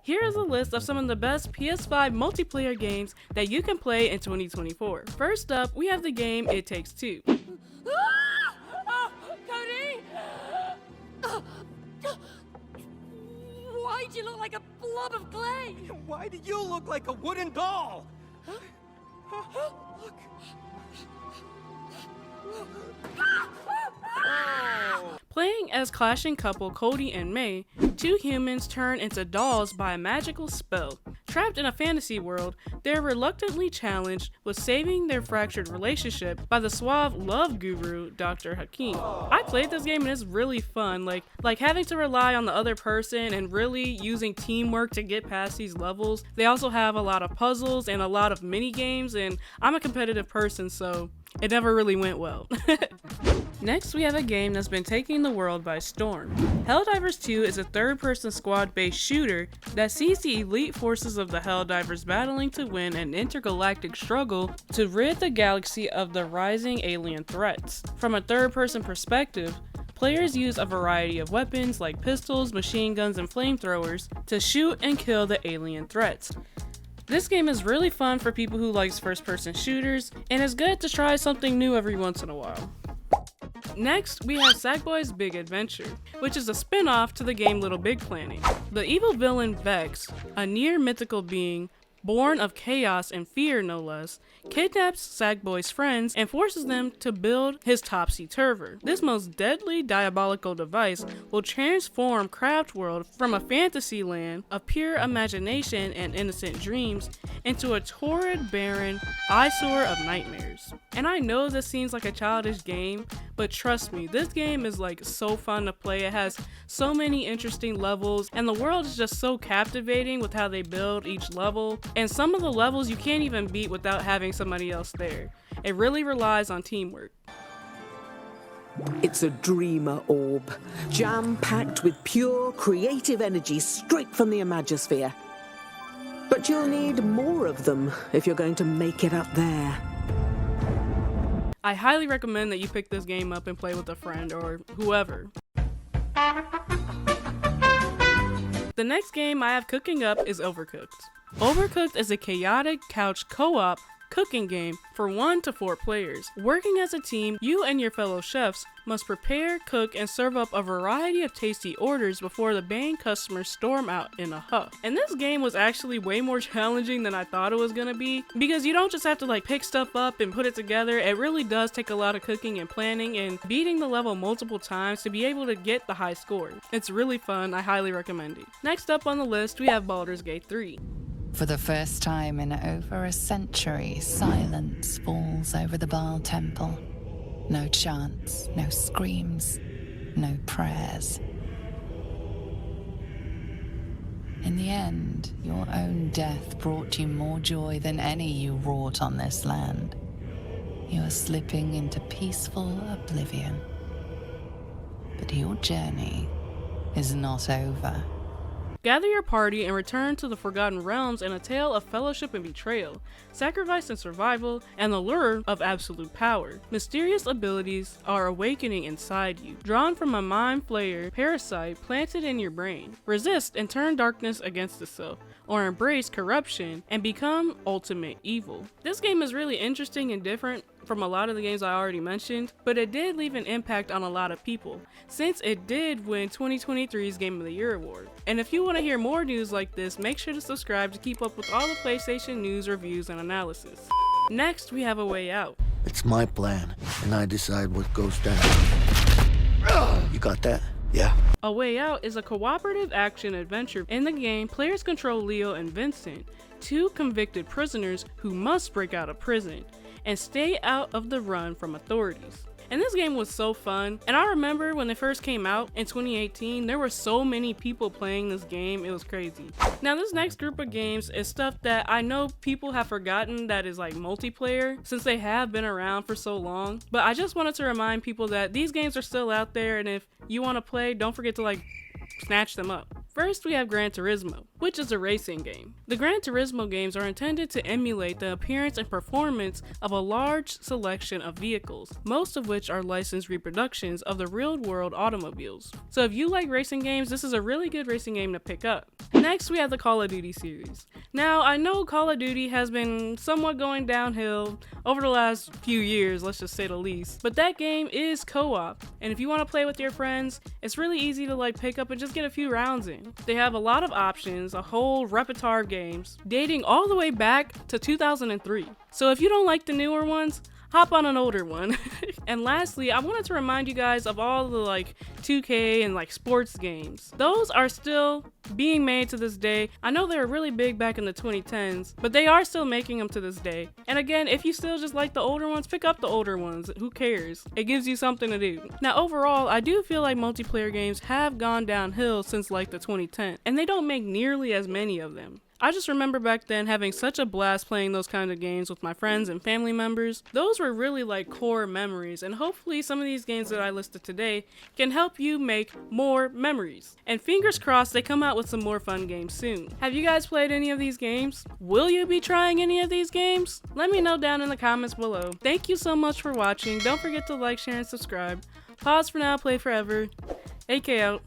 Here is a list of some of the best PS5 multiplayer games that you can play in 2024. First up, we have the game It Takes Two. Cody! Why'd you look like a blob of clay? Why do you look like a wooden doll? Look. Playing as clashing couple Cody and May, two humans turn into dolls by a magical spell. Trapped in a fantasy world, they're reluctantly challenged with saving their fractured relationship by the suave love guru, Dr. Hakim. I played this game and it's really fun, like having to rely on the other person and really using teamwork to get past these levels. They also have a lot of puzzles and a lot of mini games, and I'm a competitive person, so it never really went well. Next, we have a game that's been taking the world by storm. Helldivers 2 is a third-person squad-based shooter that sees the elite forces of the Helldivers battling to win an intergalactic struggle to rid the galaxy of the rising alien threats. From a third-person perspective, players use a variety of weapons like pistols, machine guns, and flamethrowers to shoot and kill the alien threats. This game is really fun for people who like first-person shooters, and it's good to try something new every once in a while. Next, we have Sackboy's Big Adventure, which is a spin-off to the game Little Big Planet. The evil villain Vex, a near-mythical being, born of chaos and fear no less, kidnaps Sackboy's friends and forces them to build his topsy-turver. This most deadly diabolical device will transform Craftworld from a fantasy land of pure imagination and innocent dreams into a torrid, barren eyesore of nightmares. And I know this seems like a childish game, but trust me, this game is like so fun to play. It has so many interesting levels, and the world is just so captivating with how they build each level. And some of the levels you can't even beat without having somebody else there. It really relies on teamwork. It's a dreamer orb, jam-packed with pure creative energy straight from the Imagisphere. But you'll need more of them if you're going to make it up there. I highly recommend that you pick this game up and play with a friend or whoever. The next game I have cooking up is Overcooked. Overcooked is a chaotic couch co-op cooking game for 1 to 4 players. Working as a team, you and your fellow chefs must prepare, cook, and serve up a variety of tasty orders before the paying customers storm out in a huff. And this game was actually way more challenging than I thought it was gonna be, because you don't just have to pick stuff up and put it together. It really does take a lot of cooking and planning and beating the level multiple times to be able to get the high score. It's really fun. I highly recommend it. Next up on the list, we have Baldur's Gate 3. For the first time in over a century, silence falls over the Baal temple. No chants, no screams, no prayers. In the end, your own death brought you more joy than any you wrought on this land. You are slipping into peaceful oblivion. But your journey is not over. Gather your party and return to the Forgotten Realms in a tale of fellowship and betrayal, sacrifice and survival, and the lure of absolute power. Mysterious abilities are awakening inside you, drawn from a mind flayer parasite planted in your brain. Resist and turn darkness against itself, or embrace corruption and become ultimate evil. This game is really interesting and different from a lot of the games I already mentioned, but it did leave an impact on a lot of people, since it did win 2023's Game of the Year award. And if you want to hear more news like this, make sure to subscribe to keep up with all the PlayStation news, reviews, and analysis. Next, we have A Way Out. It's my plan, and I decide what goes down. You got that? Yeah. A Way Out is a cooperative action-adventure. In the game, players control Leo and Vincent, two convicted prisoners who must break out of prison and stay out of the run from authorities. And this game was so fun, and I remember when it first came out in 2018, there were so many people playing this game, it was crazy. Now this next group of games is stuff that I know people have forgotten that is multiplayer, since they have been around for so long, but I just wanted to remind people that these games are still out there, and if you want to play, don't forget to snatch them up. First, we have Gran Turismo, which is a racing game. The Gran Turismo games are intended to emulate the appearance and performance of a large selection of vehicles, most of which are licensed reproductions of the real-world automobiles. So if you like racing games, this is a really good racing game to pick up. Next, we have the Call of Duty series. Now, I know Call of Duty has been somewhat going downhill over the last few years, let's just say the least, but that game is co-op, and if you want to play with your friends, it's really easy to like pick up and just get a few rounds in. They have a lot of options, a whole repertoire of games, dating all the way back to 2003. So if you don't like the newer ones, hop on an older one. And lastly, I wanted to remind you guys of all the like 2K and like sports games. Those are still being made to this day. I know they were really big back in the 2010s, but they are still making them to this day. And again, if you still just like the older ones, pick up the older ones. Who cares? It gives you something to do. Now overall, I do feel like multiplayer games have gone downhill since like the 2010s, and they don't make nearly as many of them. I just remember back then having such a blast playing those kind of games with my friends and family members. Those were really like core memories, and hopefully some of these games that I listed today can help you make more memories. And fingers crossed they come out with some more fun games soon. Have you guys played any of these games? Will you be trying any of these games? Let me know down in the comments below. Thank you so much for watching. Don't forget to like, share, and subscribe. Pause for now, play forever. AK out.